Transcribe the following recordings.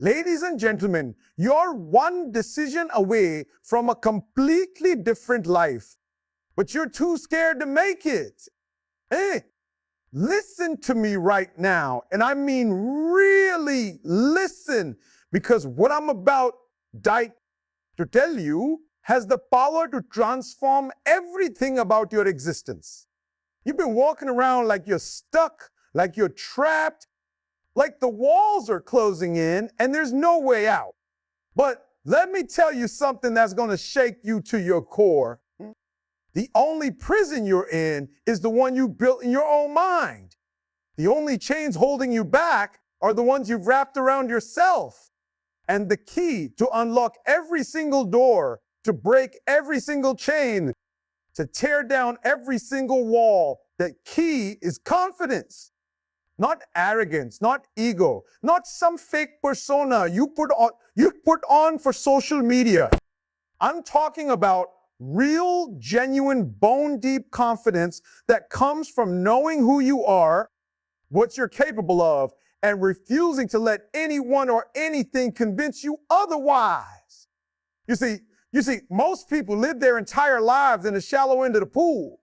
Ladies and gentlemen, you're one decision away from a completely different life, but you're too scared to make it. Hey, listen to me right now, and I mean really listen, because what I'm about to tell you has the power to transform everything about your existence. You've been walking around like you're stuck, like you're trapped, like the walls are closing in and there's no way out. But let me tell you something that's going to shake you to your core. The only prison you're in is the one you built in your own mind. The only chains holding you back are the ones you've wrapped around yourself. And the key to unlock every single door, to break every single chain, to tear down every single wall, the key is confidence. Not arrogance, not ego, not some fake persona you put on for social media. I'm talking about real, genuine, bone-deep confidence that comes from knowing who you are, what you're capable of, and refusing to let anyone or anything convince you otherwise. You see, most people live their entire lives in the shallow end of the pool.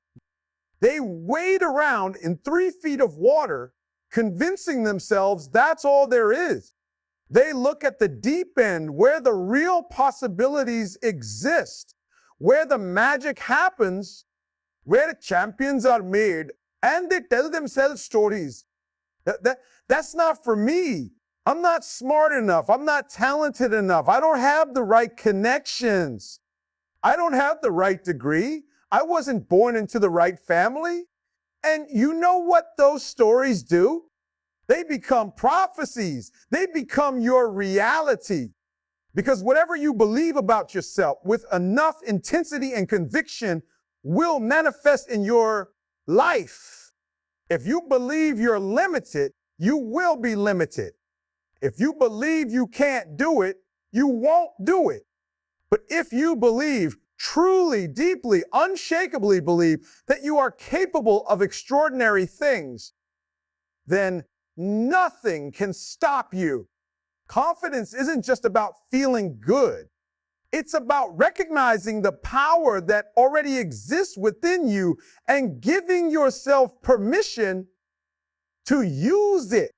They wade around in 3 feet of water, convincing themselves that's all there is. They look at the deep end where the real possibilities exist, where the magic happens, where the champions are made, and they tell themselves stories. That's not for me. I'm not smart enough. I'm not talented enough. I don't have the right connections. I don't have the right degree. I wasn't born into the right family. And you know what those stories do? They become prophecies. They become your reality. Because whatever you believe about yourself with enough intensity and conviction will manifest in your life. If you believe you're limited, you will be limited. If you believe you can't do it, you won't do it. But if you believe, truly, deeply, unshakably believe that you are capable of extraordinary things, then nothing can stop you. Confidence isn't just about feeling good. It's about recognizing the power that already exists within you and giving yourself permission to use it.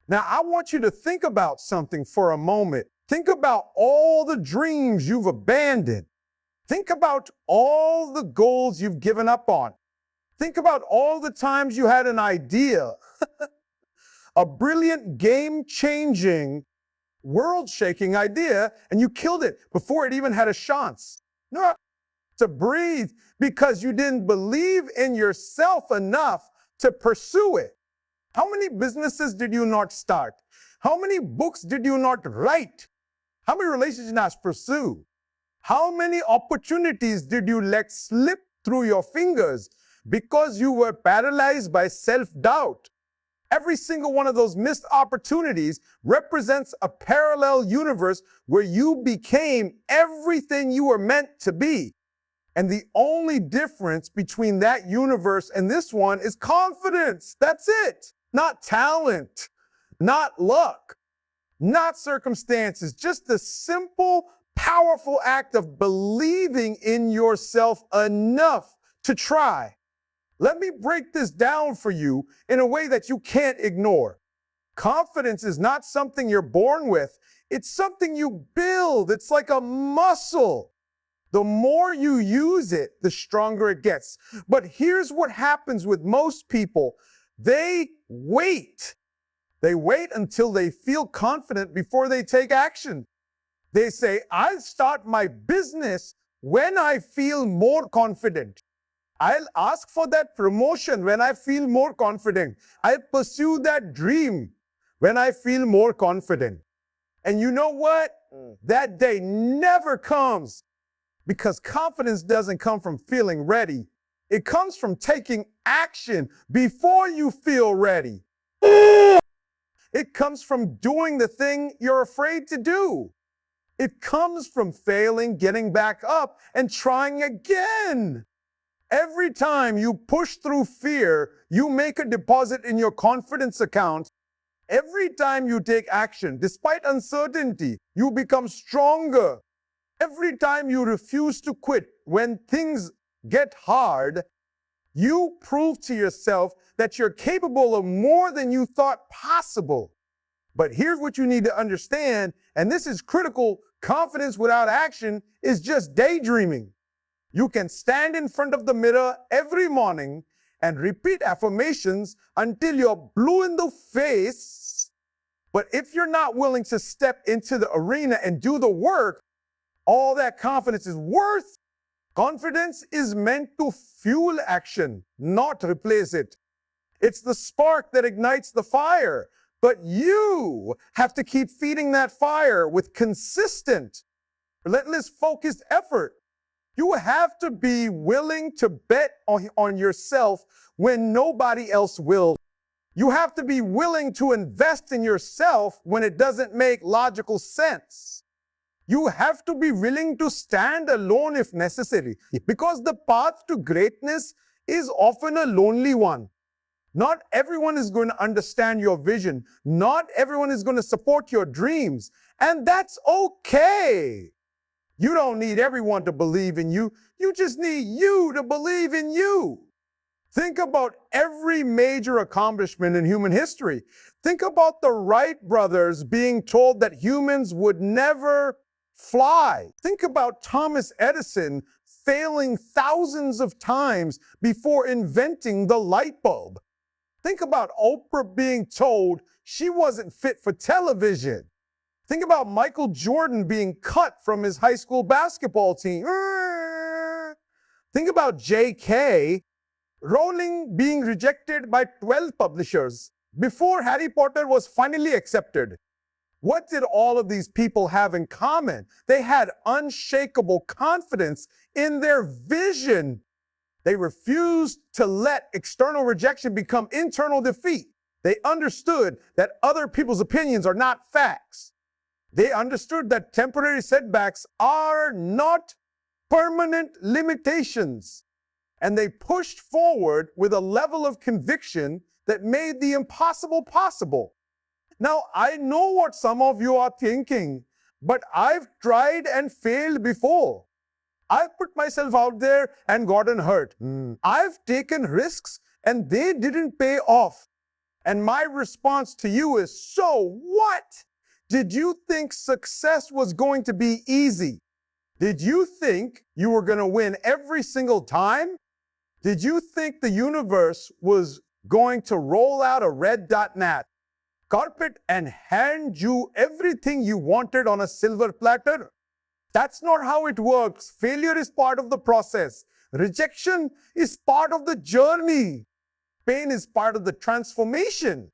Now, I want you to think about something for a moment. Think about all the dreams you've abandoned. Think about all the goals you've given up on. Think about all the times you had an idea, a brilliant, game-changing, world-shaking idea, and you killed it before it even had a chance. No, to breathe because you didn't believe in yourself enough to pursue it. How many businesses did you not start? How many books did you not write? How many relationships did you not pursue? How many opportunities did you let slip through your fingers because you were paralyzed by self-doubt? Every single one of those missed opportunities represents a parallel universe where you became everything you were meant to be. And the only difference between that universe and this one is confidence. That's it. Not talent, not luck, not circumstances, just the simple, powerful act of believing in yourself enough to try. Let me break this down for you in a way that you can't ignore. Confidence is not something you're born with. It's something you build. It's like a muscle. The more you use it, the stronger it gets. But here's what happens with most people. They wait. They wait until they feel confident before they take action. They say, I'll start my business when I feel more confident. I'll ask for that promotion when I feel more confident. I'll pursue that dream when I feel more confident. And you know what? That day never comes, because confidence doesn't come from feeling ready. It comes from taking action before you feel ready. It comes from doing the thing you're afraid to do. It comes from failing, getting back up, and trying again. Every time you push through fear, you make a deposit in your confidence account, Every time you take action, despite uncertainty, you become stronger. Every time you refuse to quit when things get hard, you prove to yourself that you're capable of more than you thought possible. But here's what you need to understand, and this is critical: confidence without action is just daydreaming. You can stand in front of the mirror every morning and repeat affirmations until you're blue in the face. But if you're not willing to step into the arena and do the work, all that confidence is worth. Confidence is meant to fuel action, not replace it. It's the spark that ignites the fire. But you have to keep feeding that fire with consistent, relentless, focused effort. You have to be willing to bet on yourself when nobody else will. You have to be willing to invest in yourself when it doesn't make logical sense. You have to be willing to stand alone if necessary, because the path to greatness is often a lonely one. Not everyone is going to understand your vision. Not everyone is going to support your dreams. And that's okay. You don't need everyone to believe in you. You just need you to believe in you. Think about every major accomplishment in human history. Think about the Wright brothers being told that humans would never fly. Think about Thomas Edison failing thousands of times before inventing the light bulb. Think about Oprah being told she wasn't fit for television. Think about Michael Jordan being cut from his high school basketball team. Think about J.K. Rowling being rejected by 12 publishers before Harry Potter was finally accepted. What did all of these people have in common? They had unshakable confidence in their vision. They refused to let external rejection become internal defeat. They understood that other people's opinions are not facts. They understood that temporary setbacks are not permanent limitations. And they pushed forward with a level of conviction that made the impossible possible. Now, I know what some of you are thinking, but I've tried and failed before. I've put myself out there and gotten hurt. I've taken risks and they didn't pay off. And my response to you is, so what? Did you think success was going to be easy? Did you think you were going to win every single time? Did you think the universe was going to roll out a red.mat carpet and hand you everything you wanted on a silver platter? That's not how it works. Failure is part of the process. Rejection is part of the journey. Pain is part of the transformation.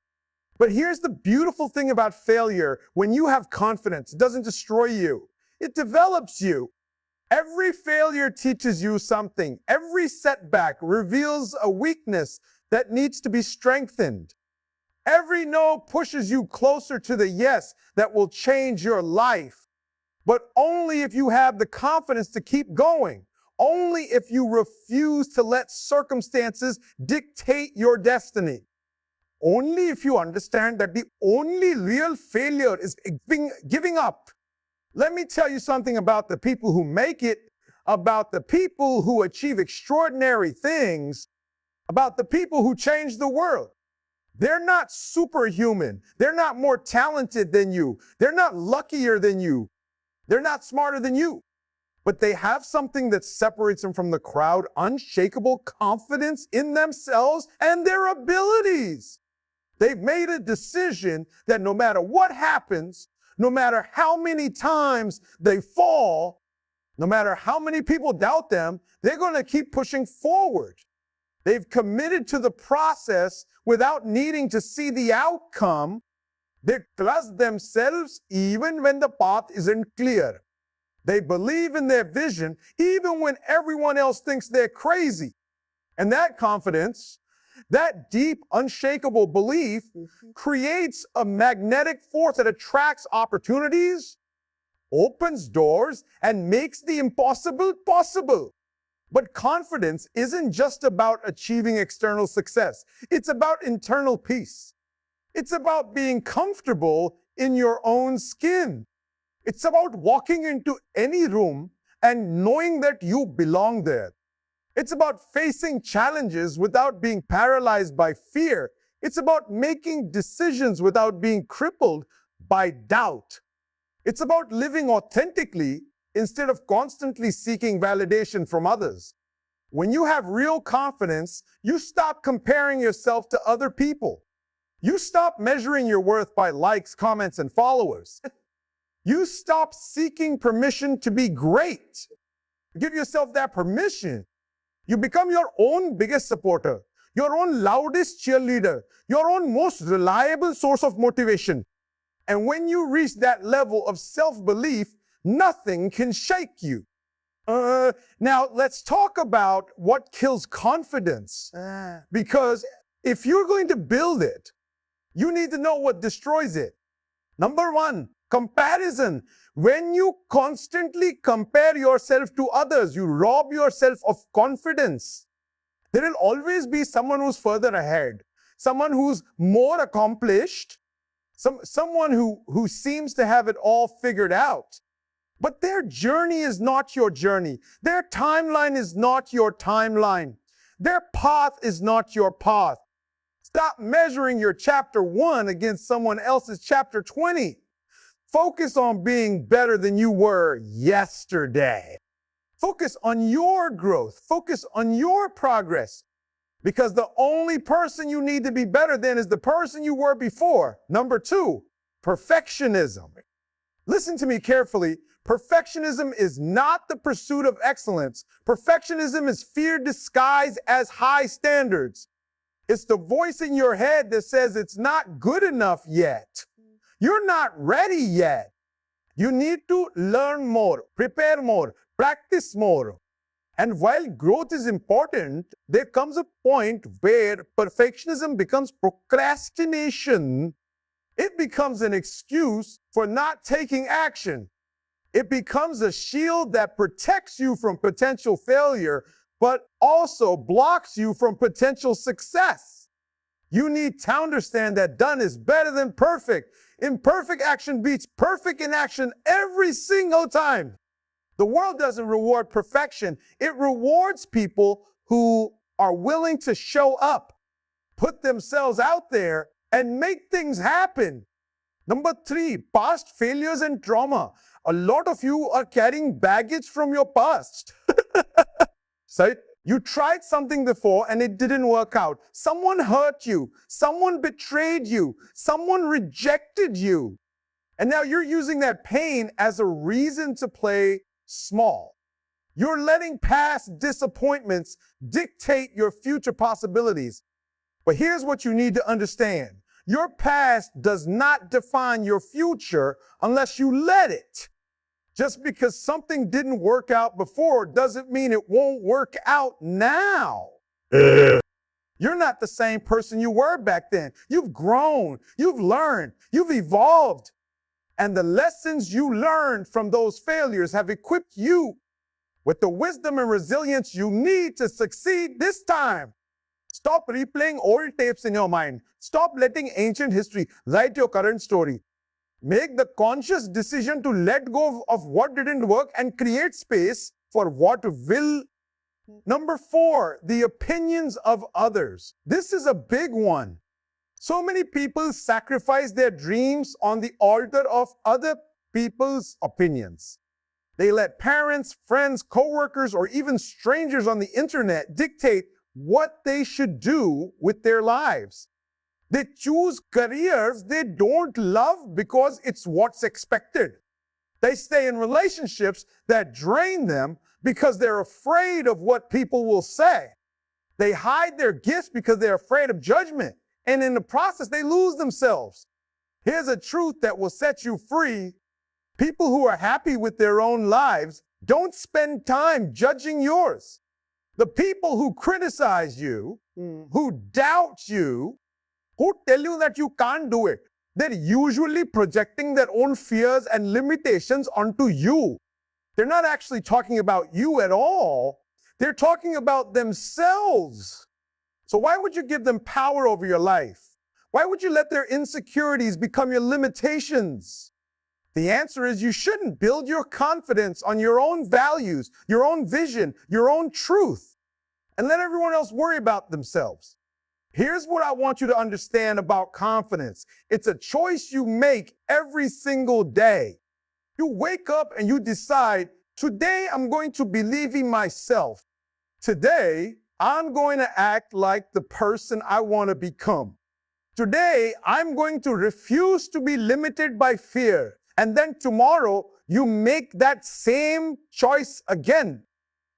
But here's the beautiful thing about failure. When you have confidence, it doesn't destroy you. It develops you. Every failure teaches you something. Every setback reveals a weakness that needs to be strengthened. Every no pushes you closer to the yes that will change your life. But only if you have the confidence to keep going. Only if you refuse to let circumstances dictate your destiny. Only if you understand that the only real failure is giving up. Let me tell you something about the people who make it, about the people who achieve extraordinary things, about the people who change the world. They're not superhuman. They're not more talented than you. They're not luckier than you. They're not smarter than you. But they have something that separates them from the crowd: unshakable confidence in themselves and their abilities. They've made a decision that no matter what happens, no matter how many times they fall, no matter how many people doubt them, they're going to keep pushing forward. They've committed to the process without needing to see the outcome. They trust themselves even when the path isn't clear. They believe in their vision even when everyone else thinks they're crazy. And that confidence, that deep, unshakable belief, creates a magnetic force that attracts opportunities, opens doors, and makes the impossible possible. But confidence isn't just about achieving external success. It's about internal peace. It's about being comfortable in your own skin. It's about walking into any room and knowing that you belong there. It's about facing challenges without being paralyzed by fear. It's about making decisions without being crippled by doubt. It's about living authentically instead of constantly seeking validation from others. When you have real confidence, you stop comparing yourself to other people. You stop measuring your worth by likes, comments, and followers. You stop seeking permission to be great. Give yourself that permission. You become your own biggest supporter, your own loudest cheerleader, your own most reliable source of motivation. And when you reach that level of self-belief, nothing can shake you. Now, let's talk about what kills confidence. Because if you're going to build it, you need to know what destroys it. Number one, comparison. When you constantly compare yourself to others, you rob yourself of confidence. There will always be someone who's further ahead, someone who's more accomplished, someone who seems to have it all figured out. But their journey is not your journey. Their timeline is not your timeline. Their path is not your path. Stop measuring your chapter 1 against someone else's chapter 20. Focus on being better than you were yesterday. Focus on your growth. Focus on your progress. Because the only person you need to be better than is the person you were before. Number 2, perfectionism. Listen to me carefully. Perfectionism is not the pursuit of excellence. Perfectionism is fear disguised as high standards. It's the voice in your head that says it's not good enough yet. You're not ready yet. You need to learn more, prepare more, practice more. And while growth is important, there comes a point where perfectionism becomes procrastination. It becomes an excuse for not taking action. It becomes a shield that protects you from potential failure, but also blocks you from potential success. You need to understand that done is better than perfect. Imperfect action beats perfect inaction every single time. The world doesn't reward perfection. It rewards people who are willing to show up, put themselves out there, and make things happen. Number 3, past failures and trauma. A lot of you are carrying baggage from your past. So you tried something before and it didn't work out. Someone hurt you. Someone betrayed you. Someone rejected you. And now you're using that pain as a reason to play small. You're letting past disappointments dictate your future possibilities. But here's what you need to understand. Your past does not define your future unless you let it. Just because something didn't work out before doesn't mean it won't work out now. You're not the same person you were back then. You've grown, you've learned, you've evolved. And the lessons you learned from those failures have equipped you with the wisdom and resilience you need to succeed this time. Stop replaying old tapes in your mind. Stop letting ancient history write your current story. Make the conscious decision to let go of what didn't work and create space for what will. Number 4, the opinions of others. This is a big one. So many people sacrifice their dreams on the altar of other people's opinions. They let parents, friends, coworkers, or even strangers on the internet dictate what they should do with their lives. They choose careers they don't love because it's what's expected. They stay in relationships that drain them because they're afraid of what people will say. They hide their gifts because they're afraid of judgment. And in the process, they lose themselves. Here's a truth that will set you free. People who are happy with their own lives don't spend time judging yours. The people who criticize you, who doubt you, who tell you that you can't do it, they're usually projecting their own fears and limitations onto you. They're not actually talking about you at all. They're talking about themselves. So why would you give them power over your life? Why would you let their insecurities become your limitations? The answer is you shouldn't build your confidence on your own values, your own vision, your own truth, and let everyone else worry about themselves. Here's what I want you to understand about confidence. It's a choice you make every single day. You wake up and you decide, today I'm going to believe in myself. Today, I'm going to act like the person I want to become. Today, I'm going to refuse to be limited by fear. And then tomorrow, you make that same choice again.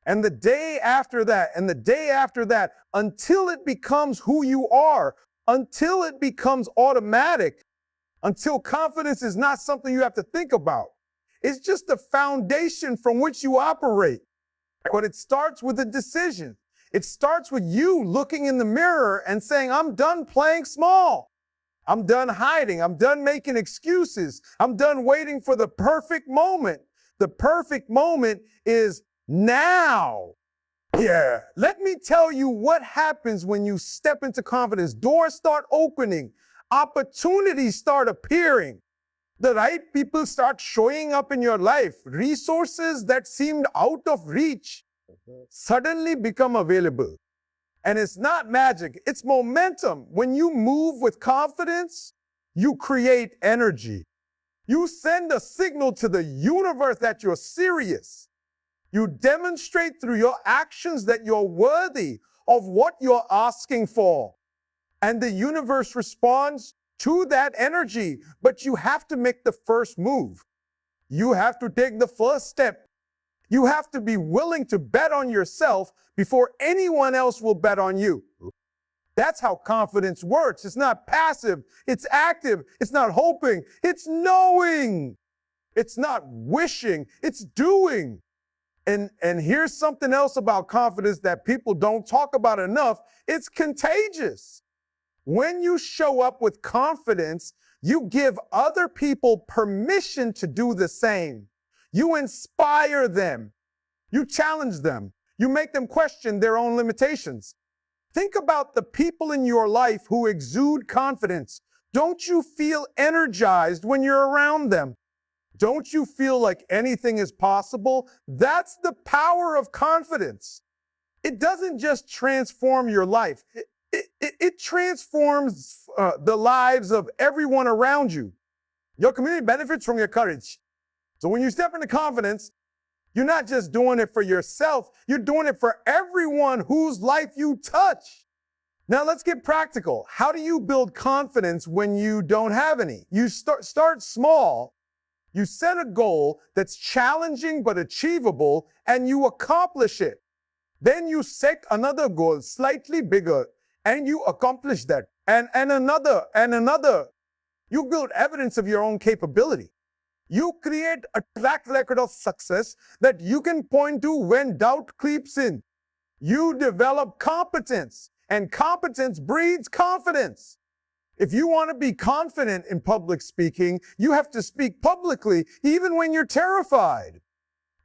And the day after that, and the day after that, until it becomes who you are, until it becomes automatic, until confidence is not something you have to think about. It's just the foundation from which you operate. But it starts with a decision. It starts with you looking in the mirror and saying, I'm done playing small. I'm done hiding. I'm done making excuses. I'm done waiting for the perfect moment. The perfect moment is now. Yeah. Let me tell you what happens when you step into confidence. Doors start opening. Opportunities start appearing. The right people start showing up in your life. Resources that seemed out of reach suddenly become available. And it's not magic, it's momentum. When you move with confidence, you create energy. You send a signal to the universe that you're serious. You demonstrate through your actions that you're worthy of what you're asking for. And the universe responds to that energy, but you have to make the first move. You have to take the first step. You have to be willing to bet on yourself before anyone else will bet on you. That's how confidence works. It's not passive, it's active. It's not hoping, it's knowing. It's not wishing, it's doing. And here's something else about confidence that people don't talk about enough. It's contagious. When you show up with confidence, you give other people permission to do the same. You inspire them. You challenge them. You make them question their own limitations. Think about the people in your life who exude confidence. Don't you feel energized when you're around them? Don't you feel like anything is possible? That's the power of confidence. It doesn't just transform your life. It transforms the lives of everyone around you. Your community benefits from your courage. So when you step into confidence, you're not just doing it for yourself, you're doing it for everyone whose life you touch. Now let's get practical. How do you build confidence when you don't have any? You start small. You set a goal that's challenging but achievable, and you accomplish it. Then you set another goal slightly bigger, and you accomplish that. And another, and another. You build evidence of your own capability. You create a track record of success that you can point to when doubt creeps in. You develop competence, and competence breeds confidence. If you want to be confident in public speaking, you have to speak publicly, even when you're terrified.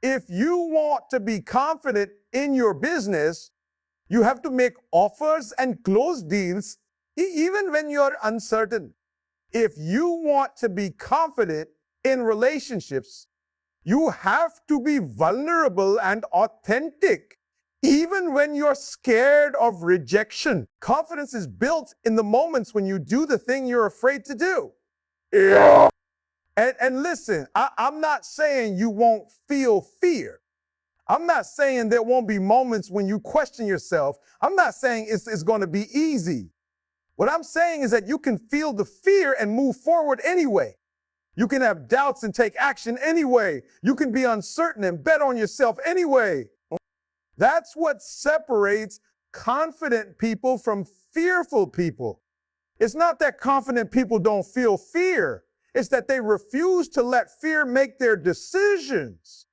If you want to be confident in your business, you have to make offers and close deals, even when you're uncertain. If you want to be confident in relationships, you have to be vulnerable and authentic, even when you're scared of rejection. Confidence is built in the moments when you do the thing you're afraid to do. Yeah. And listen, I'm not saying you won't feel fear. I'm not saying there won't be moments when you question yourself. I'm not saying it's going to be easy. What I'm saying is that you can feel the fear and move forward anyway. You can have doubts and take action anyway. You can be uncertain and bet on yourself anyway. That's what separates confident people from fearful people. It's not that confident people don't feel fear. It's that they refuse to let fear make their decisions.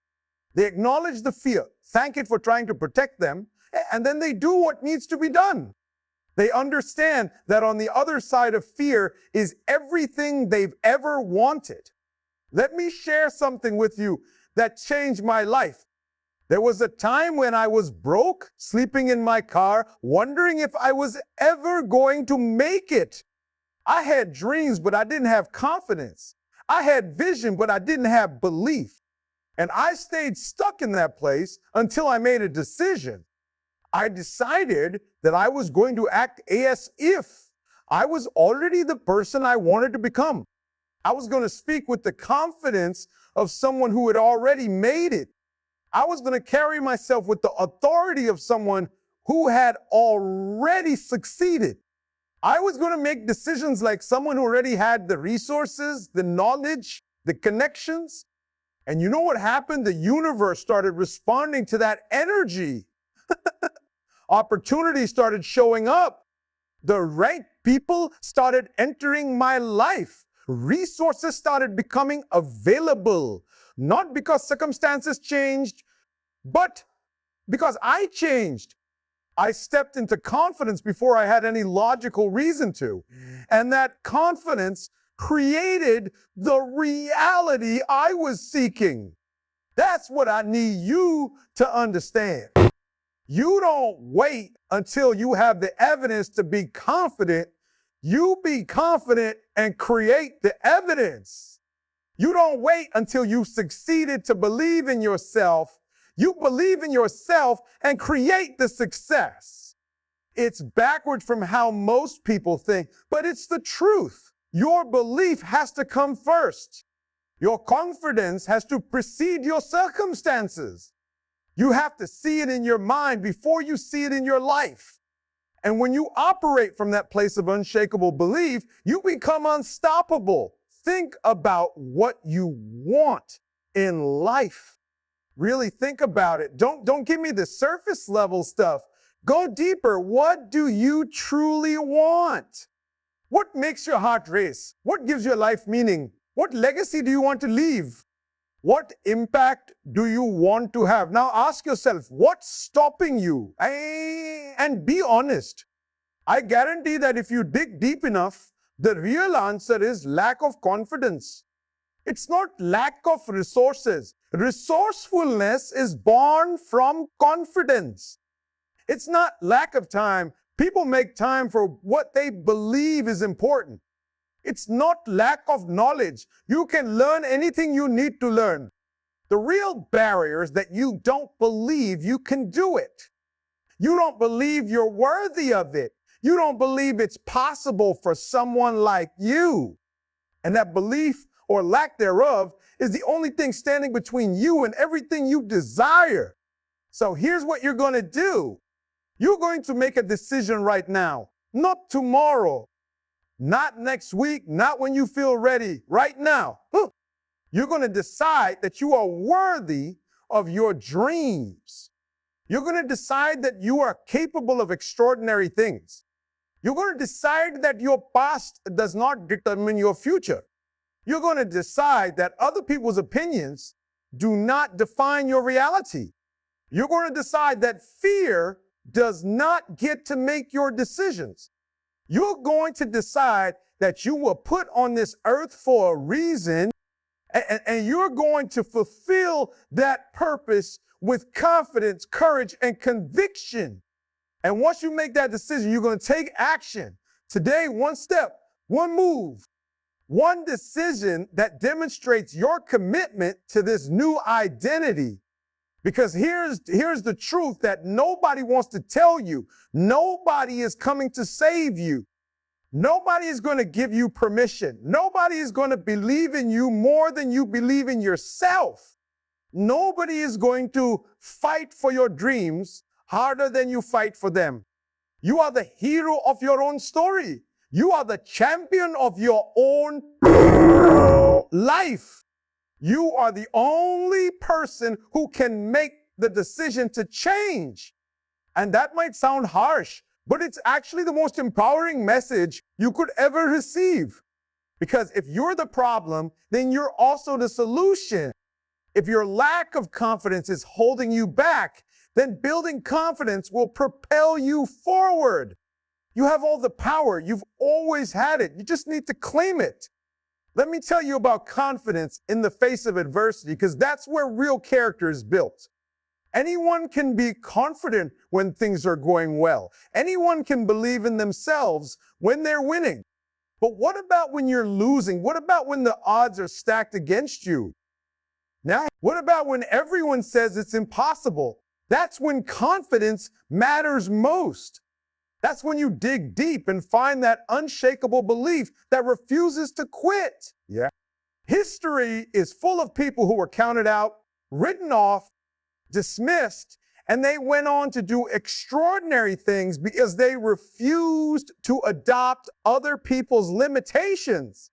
They acknowledge the fear, thank it for trying to protect them, and then they do what needs to be done. They understand that on the other side of fear is everything they've ever wanted. Let me share something with you that changed my life. There was a time when I was broke, sleeping in my car, wondering if I was ever going to make it. I had dreams, but I didn't have confidence. I had vision, but I didn't have belief. And I stayed stuck in that place until I made a decision. I decided that I was going to act as if I was already the person I wanted to become. I was going to speak with the confidence of someone who had already made it. I was going to carry myself with the authority of someone who had already succeeded. I was going to make decisions like someone who already had the resources, the knowledge, the connections. And you know what happened? The universe started responding to that energy. Opportunities started showing up. The right people started entering my life. Resources started becoming available. Not because circumstances changed, but because I changed. I stepped into confidence before I had any logical reason to. And that confidence created the reality I was seeking. That's what I need you to understand. You don't wait until you have the evidence to be confident. You be confident and create the evidence. You don't wait until you've succeeded to believe in yourself. You believe in yourself and create the success. It's backward from how most people think, but it's the truth. Your belief has to come first. Your confidence has to precede your circumstances. You have to see it in your mind before you see it in your life. And when you operate from that place of unshakable belief, you become unstoppable. Think about what you want in life. Really think about it. Don't give me the surface level stuff. Go deeper. What do you truly want? What makes your heart race? What gives your life meaning? What legacy do you want to leave? What impact do you want to have? Now ask yourself, what's stopping you? And be honest. I guarantee that if you dig deep enough, the real answer is lack of confidence. It's not lack of resources. Resourcefulness is born from confidence. It's not lack of time. People make time for what they believe is important. It's not lack of knowledge. You can learn anything you need to learn. The real barrier is that you don't believe you can do it. You don't believe you're worthy of it. You don't believe it's possible for someone like you. And that belief or lack thereof is the only thing standing between you and everything you desire. So here's what you're going to do. You're going to make a decision right now, not tomorrow, not next week, not when you feel ready, right now. You're going to decide that you are worthy of your dreams. You're going to decide that you are capable of extraordinary things. You're going to decide that your past does not determine your future. You're going to decide that other people's opinions do not define your reality. You're going to decide that fear does not get to make your decisions. You're going to decide that you were put on this earth for a reason, and you're going to fulfill that purpose with confidence, courage, and conviction. And once you make that decision, you're going to take action. Today, one step, one move, one decision that demonstrates your commitment to this new identity. Because here's the truth that nobody wants to tell you. Nobody is coming to save you. Nobody is going to give you permission. Nobody is going to believe in you more than you believe in yourself. Nobody is going to fight for your dreams harder than you fight for them. You are the hero of your own story. You are the champion of your own life. You are the only person who can make the decision to change. And that might sound harsh, but it's actually the most empowering message you could ever receive. Because if you're the problem, then you're also the solution. If your lack of confidence is holding you back, then building confidence will propel you forward. You have all the power. You've always had it. You just need to claim it. Let me tell you about confidence in the face of adversity, because that's where real character is built. Anyone can be confident when things are going well. Anyone can believe in themselves when they're winning. But what about when you're losing? What about when the odds are stacked against you? Now, what about when everyone says it's impossible? That's when confidence matters most. That's when you dig deep and find that unshakable belief that refuses to quit. Yeah. History is full of people who were counted out, written off, dismissed, and they went on to do extraordinary things because they refused to adopt other people's limitations.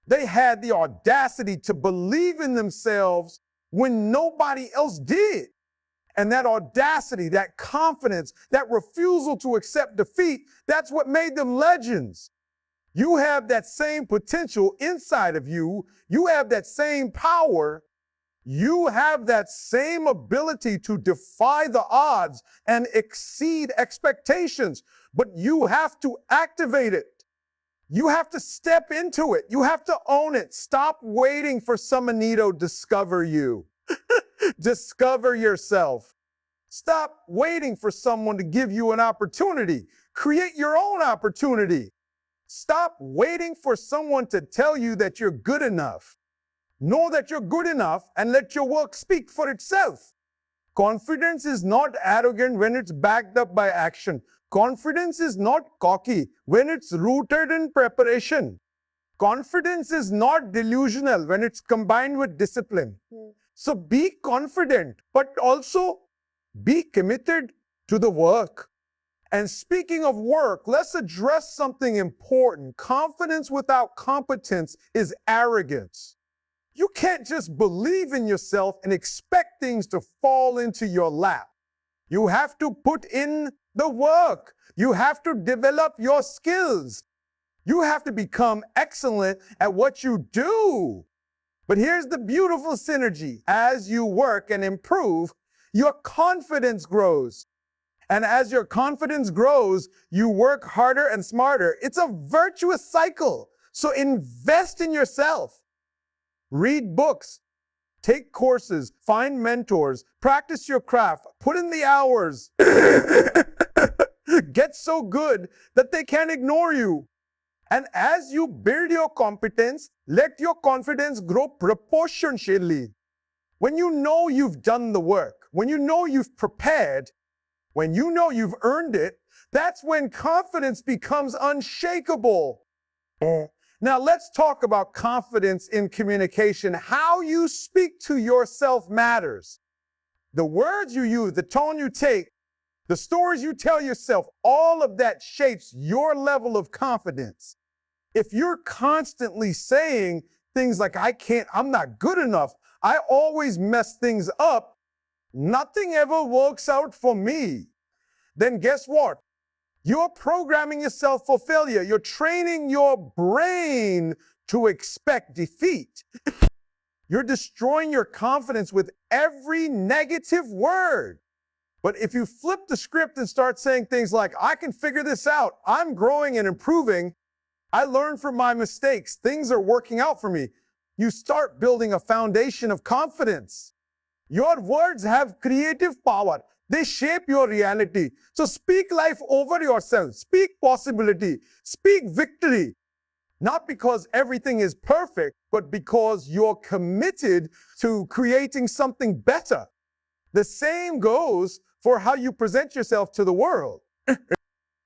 They had the audacity to believe in themselves when nobody else did. And that audacity, that confidence, that refusal to accept defeat, that's what made them legends. You have that same potential inside of you. You have that same power. You have that same ability to defy the odds and exceed expectations, but you have to activate it. You have to step into it. You have to own it. Stop waiting for someone to discover you. Discover yourself. Stop waiting for someone to give you an opportunity. Create your own opportunity. Stop waiting for someone to tell you that you're good enough. Know that you're good enough and let your work speak for itself. Confidence is not arrogant when it's backed up by action. Confidence is not cocky when it's rooted in preparation. Confidence is not delusional when it's combined with discipline. So be confident, but also be committed to the work. And speaking of work, let's address something important. Confidence without competence is arrogance. You can't just believe in yourself and expect things to fall into your lap. You have to put in the work. You have to develop your skills. You have to become excellent at what you do. But here's the beautiful synergy. As you work and improve, your confidence grows. And as your confidence grows, you work harder and smarter. It's a virtuous cycle. So invest in yourself. Read books, take courses, find mentors, practice your craft, put in the hours. Get so good that they can't ignore you. And as you build your competence, let your confidence grow proportionally. When you know you've done the work, when you know you've prepared, when you know you've earned it, that's when confidence becomes unshakable. Now let's talk about confidence in communication. How you speak to yourself matters. The words you use, the tone you take, the stories you tell yourself, all of that shapes your level of confidence. If you're constantly saying things like, I'm not good enough, I always mess things up, nothing ever works out for me, then guess what? You're programming yourself for failure. You're training your brain to expect defeat. You're destroying your confidence with every negative word. But if you flip the script and start saying things like, I can figure this out, I'm growing and improving, I learned from my mistakes, things are working out for me, you start building a foundation of confidence. Your words have creative power. They shape your reality. So speak life over yourself. Speak possibility. Speak victory. Not because everything is perfect, but because you're committed to creating something better. The same goes for how you present yourself to the world.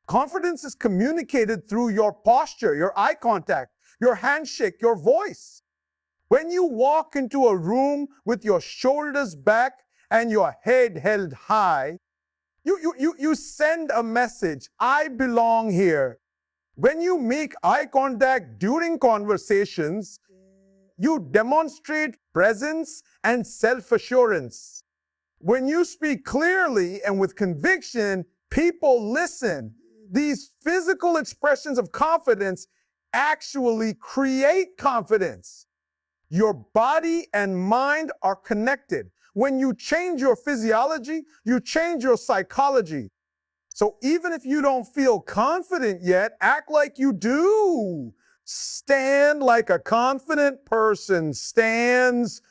Confidence is communicated through your posture, your eye contact, your handshake, your voice. When you walk into a room with your shoulders back and your head held high, you send a message, I belong here. When you make eye contact during conversations, you demonstrate presence and self-assurance. When you speak clearly and with conviction, people listen. These physical expressions of confidence actually create confidence. Your body and mind are connected. When you change your physiology, you change your psychology. So even if you don't feel confident yet, act like you do. Stand like a confident person stands.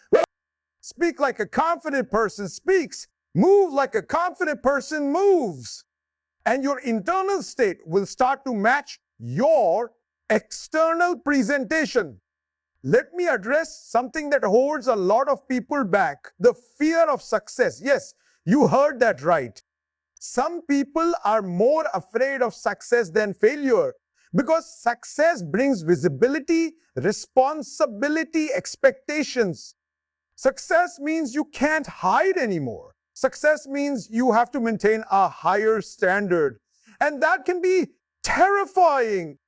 Speak like a confident person speaks. Move like a confident person moves. And your internal state will start to match your external presentation. Let me address something that holds a lot of people back: the fear of success. Yes, you heard that right. Some people are more afraid of success than failure because success brings visibility, responsibility, expectations. Success means you can't hide anymore. Success means you have to maintain a higher standard. And that can be terrifying.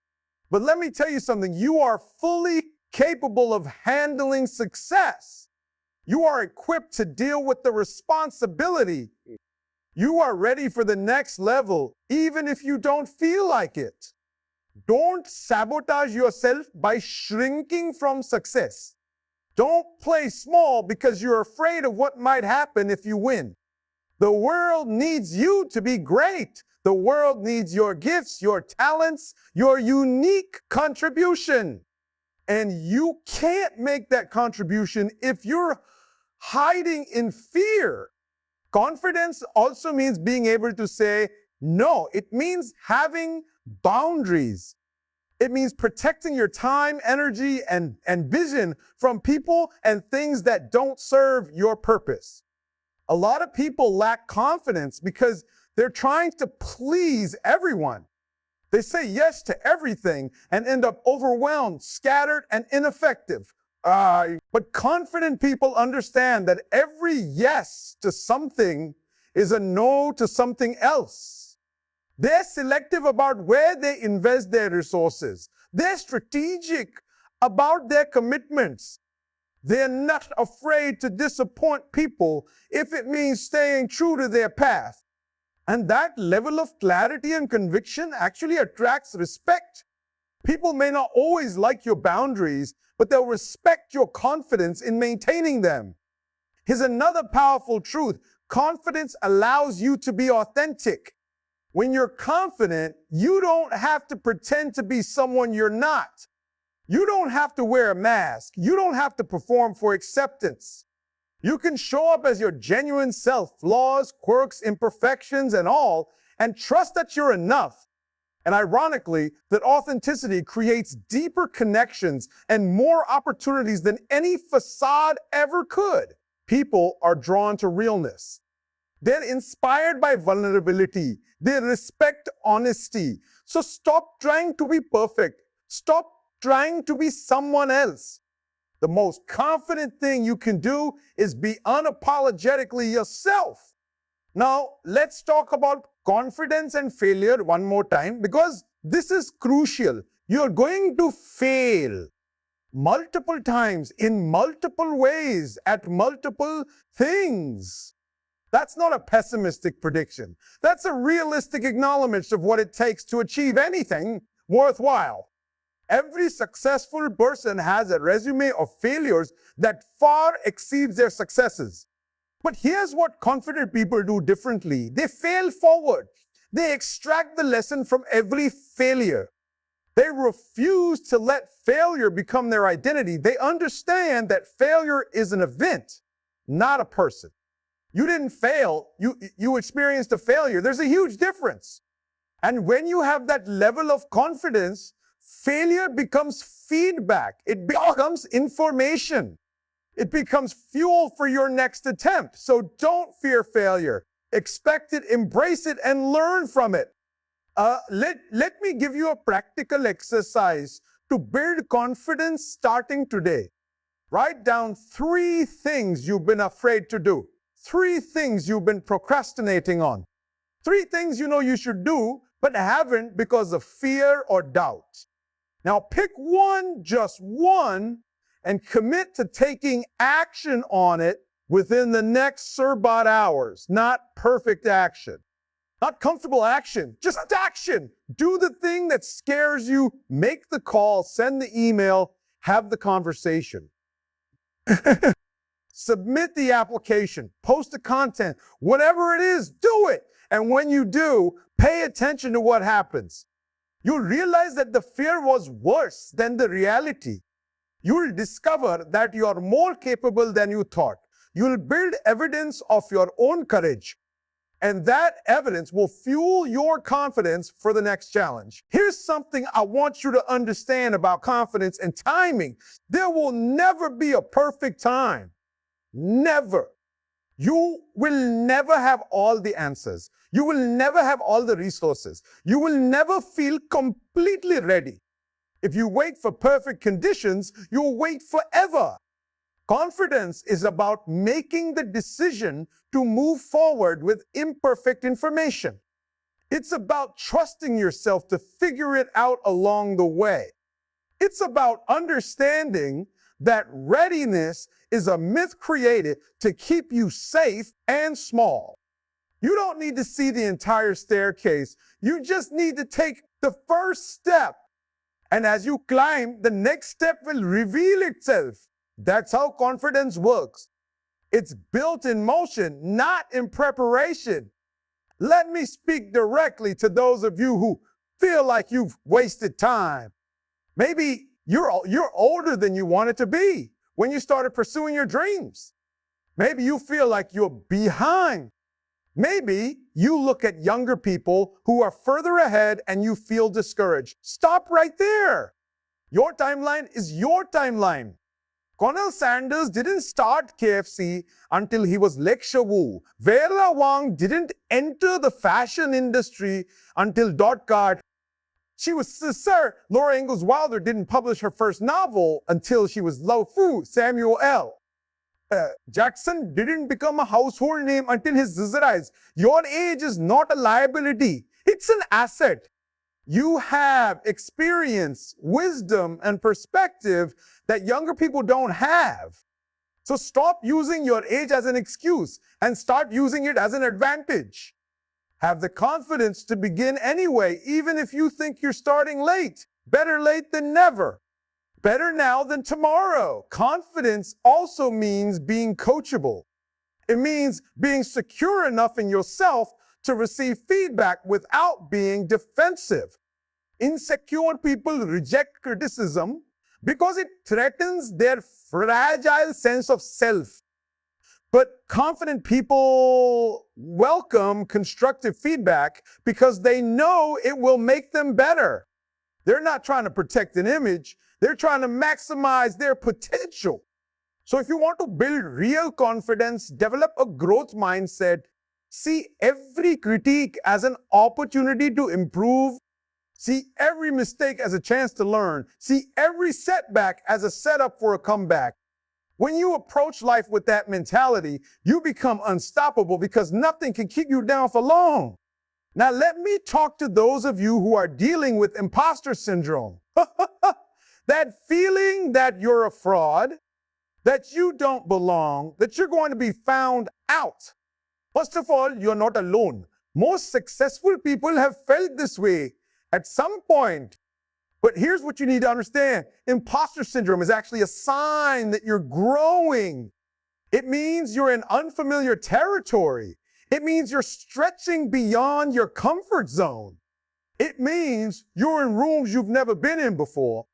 But let me tell you something: you are fully capable of handling success. You are equipped to deal with the responsibility. You are ready for the next level, even if you don't feel like it. Don't sabotage yourself by shrinking from success. Don't play small because you're afraid of what might happen if you win. The world needs you to be great. The world needs your gifts, your talents, your unique contribution. And you can't make that contribution if you're hiding in fear. Confidence also means being able to say no. It means having boundaries. It means protecting your time, energy, and vision from people and things that don't serve your purpose. A lot of people lack confidence because they're trying to please everyone. They say yes to everything and end up overwhelmed, scattered, and ineffective. But confident people understand that every yes to something is a no to something else. They're selective about where they invest their resources. They're strategic about their commitments. They're not afraid to disappoint people if it means staying true to their path. And that level of clarity and conviction actually attracts respect. People may not always like your boundaries, but they'll respect your confidence in maintaining them. Here's another powerful truth: confidence allows you to be authentic. When you're confident, you don't have to pretend to be someone you're not. You don't have to wear a mask. You don't have to perform for acceptance. You can show up as your genuine self, flaws, quirks, imperfections, and all, and trust that you're enough. And ironically, that authenticity creates deeper connections and more opportunities than any facade ever could. People are drawn to realness. They're inspired by vulnerability. They respect honesty. So stop trying to be perfect. Stop trying to be someone else. The most confident thing you can do is be unapologetically yourself. Now, let's talk about confidence and failure one more time, because this is crucial. You're going to fail multiple times in multiple ways at multiple things. That's not a pessimistic prediction. That's a realistic acknowledgement of what it takes to achieve anything worthwhile. Every successful person has a resume of failures that far exceeds their successes. But here's what confident people do differently. They fail forward. They extract the lesson from every failure. They refuse to let failure become their identity. They understand that failure is an event, not a person. You didn't fail, you experienced a failure. There's a huge difference. And when you have that level of confidence, failure becomes feedback. It becomes information. It becomes fuel for your next attempt. So don't fear failure. Expect it, embrace it, and learn from it. Let me give you a practical exercise to build confidence starting today. Write down 3 things you've been afraid to do. 3 things you've been procrastinating on. 3 things you know you should do, but haven't because of fear or doubt. Now pick one, just one, and commit to taking action on it within the next Surbot hours. Not perfect action, not comfortable action, just action. Do the thing that scares you, make the call, send the email, have the conversation. Submit the application, post the content, whatever it is, do it. And when you do, pay attention to what happens. You'll realize that the fear was worse than the reality. You'll discover that you are more capable than you thought. You'll build evidence of your own courage. And that evidence will fuel your confidence for the next challenge. Here's something I want you to understand about confidence and timing. There will never be a perfect time. Never. You will never have all the answers. You will never have all the resources. You will never feel completely ready. If you wait for perfect conditions, you'll wait forever. Confidence is about making the decision to move forward with imperfect information. It's about trusting yourself to figure it out along the way. It's about understanding that readiness is a myth created to keep you safe and small. You don't need to see the entire staircase. You just need to take the first step. And as you climb, the next step will reveal itself. That's how confidence works. It's built in motion, not in preparation. Let me speak directly to those of you who feel like you've wasted time. Maybe you're older than you wanted to be when you started pursuing your dreams. Maybe you feel like you're behind. Maybe you look at younger people who are further ahead and you feel discouraged. Stop right there. Your timeline is your timeline. Colonel Sanders didn't start KFC until he was lecture woo. Vera Wang didn't enter the fashion industry until dot card. She was Sir. Laura Ingalls Wilder didn't publish her first novel until she was Lao Fu, Samuel L. Jackson didn't become a household name until his Zizzerais. Your age is not a liability. It's an asset. You have experience, wisdom, and perspective that younger people don't have. So stop using your age as an excuse and start using it as an advantage. Have the confidence to begin anyway, even if you think you're starting late. Better late than never. Better now than tomorrow. Confidence also means being coachable. It means being secure enough in yourself to receive feedback without being defensive. Insecure people reject criticism because it threatens their fragile sense of self. But confident people welcome constructive feedback because they know it will make them better. They're not trying to protect an image. They're trying to maximize their potential. So if you want to build real confidence, develop a growth mindset, see every critique as an opportunity to improve, see every mistake as a chance to learn, see every setback as a setup for a comeback. When you approach life with that mentality, you become unstoppable because nothing can keep you down for long. Now let me talk to those of you who are dealing with imposter syndrome. That feeling that you're a fraud, that you don't belong, that you're going to be found out. First of all, you're not alone. Most successful people have felt this way at some point. But here's what you need to understand. Imposter syndrome is actually a sign that you're growing. It means you're in unfamiliar territory. It means you're stretching beyond your comfort zone. It means you're in rooms you've never been in before,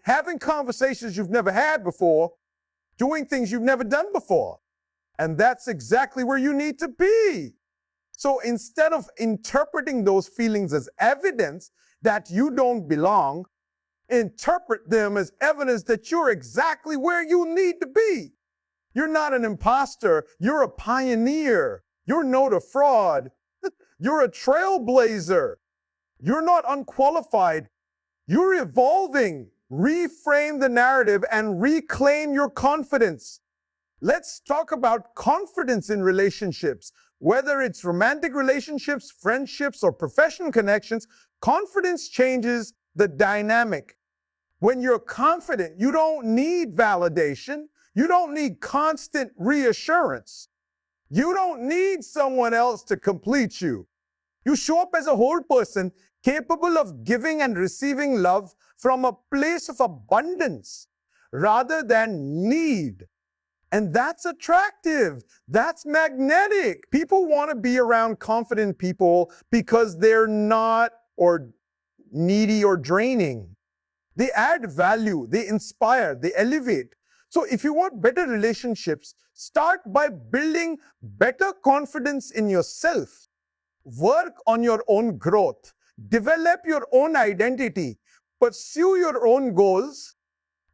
having conversations you've never had before, doing things you've never done before. And that's exactly where you need to be. So instead of interpreting those feelings as evidence that you don't belong, interpret them as evidence that you're exactly where you need to be. You're not an imposter. You're a pioneer. You're not a fraud. You're a trailblazer. You're not unqualified. You're evolving. Reframe the narrative and reclaim your confidence. Let's talk about confidence in relationships. Whether it's romantic relationships, friendships, or professional connections, confidence changes the dynamic. When you're confident, you don't need validation. You don't need constant reassurance. You don't need someone else to complete you. You show up as a whole person capable of giving and receiving love from a place of abundance rather than need. And that's attractive. That's magnetic. People want to be around confident people because they're not or needy or draining. They add value, they inspire, they elevate. So if you want better relationships, start by building better confidence in yourself. Work on your own growth. Develop your own identity. Pursue your own goals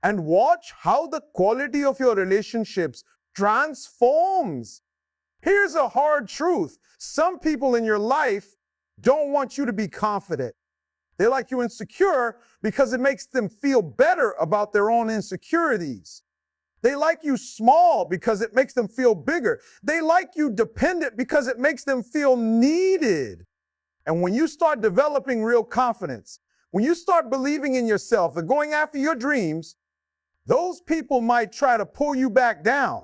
and watch how the quality of your relationships transforms. Here's a hard truth. Some people in your life don't want you to be confident. They like you insecure because it makes them feel better about their own insecurities. They like you small because it makes them feel bigger. They like you dependent because it makes them feel needed. And when you start developing real confidence, when you start believing in yourself and going after your dreams, those people might try to pull you back down.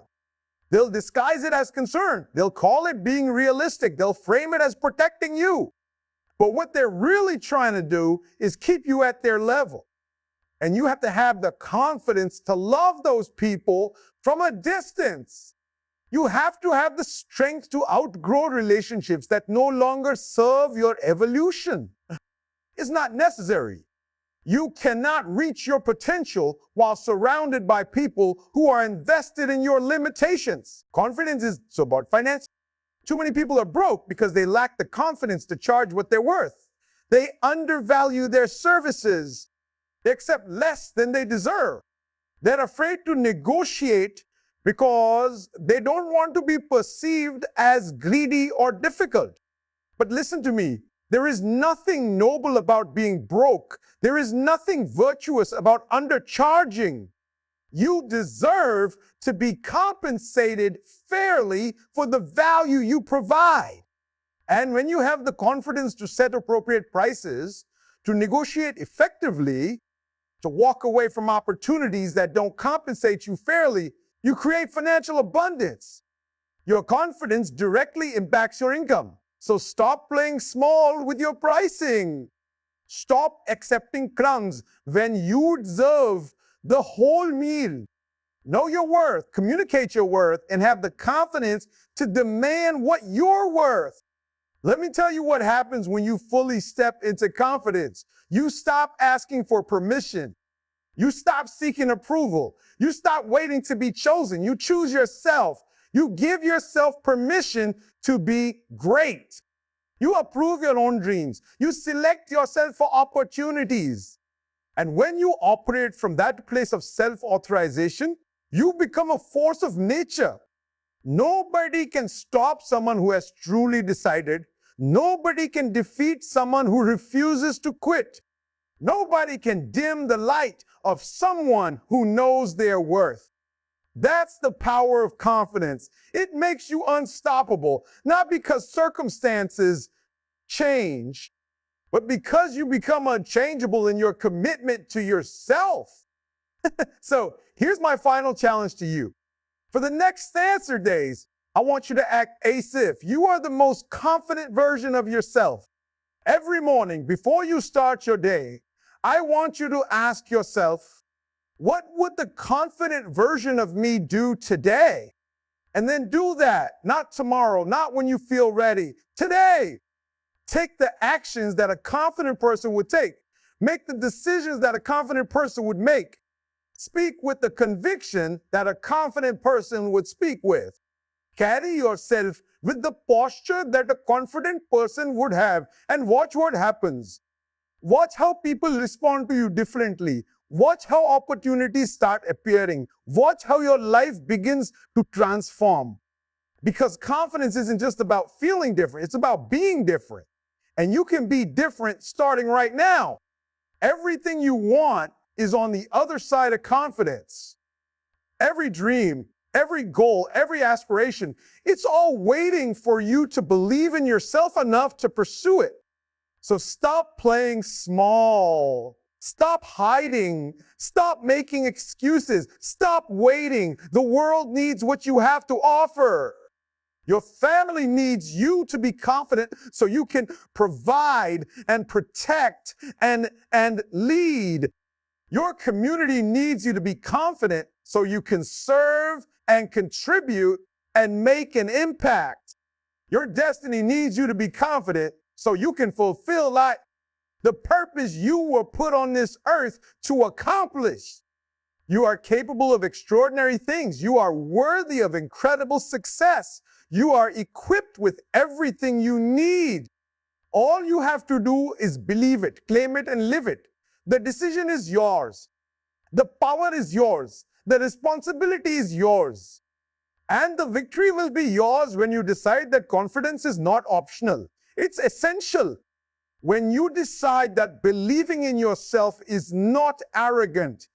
They'll disguise it as concern. They'll call it being realistic. They'll frame it as protecting you. But what they're really trying to do is keep you at their level. And you have to have the confidence to love those people from a distance. You have to have the strength to outgrow relationships that no longer serve your evolution. It's not necessary. You cannot reach your potential while surrounded by people who are invested in your limitations. Confidence is about finance. Too many people are broke because they lack the confidence to charge what they're worth. They undervalue their services. They accept less than they deserve. They're afraid to negotiate because they don't want to be perceived as greedy or difficult. But listen to me. There is nothing noble about being broke. There is nothing virtuous about undercharging. You deserve to be compensated fairly for the value you provide. And when you have the confidence to set appropriate prices, to negotiate effectively, to walk away from opportunities that don't compensate you fairly, you create financial abundance. Your confidence directly impacts your income. So stop playing small with your pricing. Stop accepting crumbs when you deserve the whole meal. Know your worth, communicate your worth, and have the confidence to demand what you're worth. Let me tell you what happens when you fully step into confidence. You stop asking for permission. You stop seeking approval. You stop waiting to be chosen. You choose yourself. You give yourself permission to be great. You approve your own dreams. You select yourself for opportunities. And when you operate from that place of self-authorization, you become a force of nature. Nobody can stop someone who has truly decided. Nobody can defeat someone who refuses to quit. Nobody can dim the light of someone who knows their worth. That's the power of confidence. It makes you unstoppable, not because circumstances change, but because you become unchangeable in your commitment to yourself. So here's my final challenge to you. For the next answer days, I want you to act as if you are the most confident version of yourself. Every morning, before you start your day, I want you to ask yourself, what would the confident version of me do today? And then do that, not tomorrow, not when you feel ready, today. Take the actions that a confident person would take. Make the decisions that a confident person would make. Speak with the conviction that a confident person would speak with. Carry yourself with the posture that a confident person would have and watch what happens. Watch how people respond to you differently. Watch how opportunities start appearing. Watch how your life begins to transform. Because confidence isn't just about feeling different, it's about being different. And you can be different starting right now. Everything you want is on the other side of confidence. Every dream, every goal, every aspiration, it's all waiting for you to believe in yourself enough to pursue it. So stop playing small. Stop hiding. Stop making excuses. Stop waiting. The world needs what you have to offer. Your family needs you to be confident so you can provide and protect and lead. Your community needs you to be confident so you can serve and contribute and make an impact. Your destiny needs you to be confident so you can fulfill the purpose you were put on this earth to accomplish. You are capable of extraordinary things. You are worthy of incredible success. You are equipped with everything you need All you have to do is believe it, claim it, and live it. The decision is yours. The power is yours. The responsibility is yours. And the victory will be yours when you decide that confidence is not optional. It's essential. When you decide that believing in yourself is not arrogant,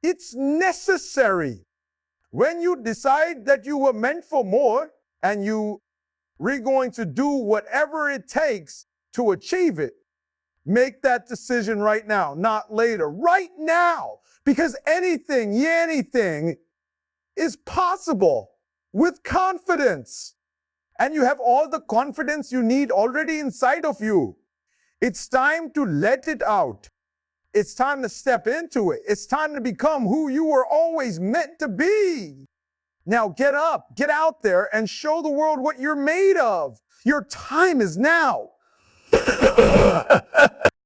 it's necessary. When you decide that you were meant for more and you're going to do whatever it takes to achieve it, make that decision right now, not later. Right now, because anything is possible with confidence. And you have all the confidence you need already inside of you. It's time to let it out. It's time to step into it. It's time to become who you were always meant to be. Now get up, get out there, and show the world what you're made of. Your time is now.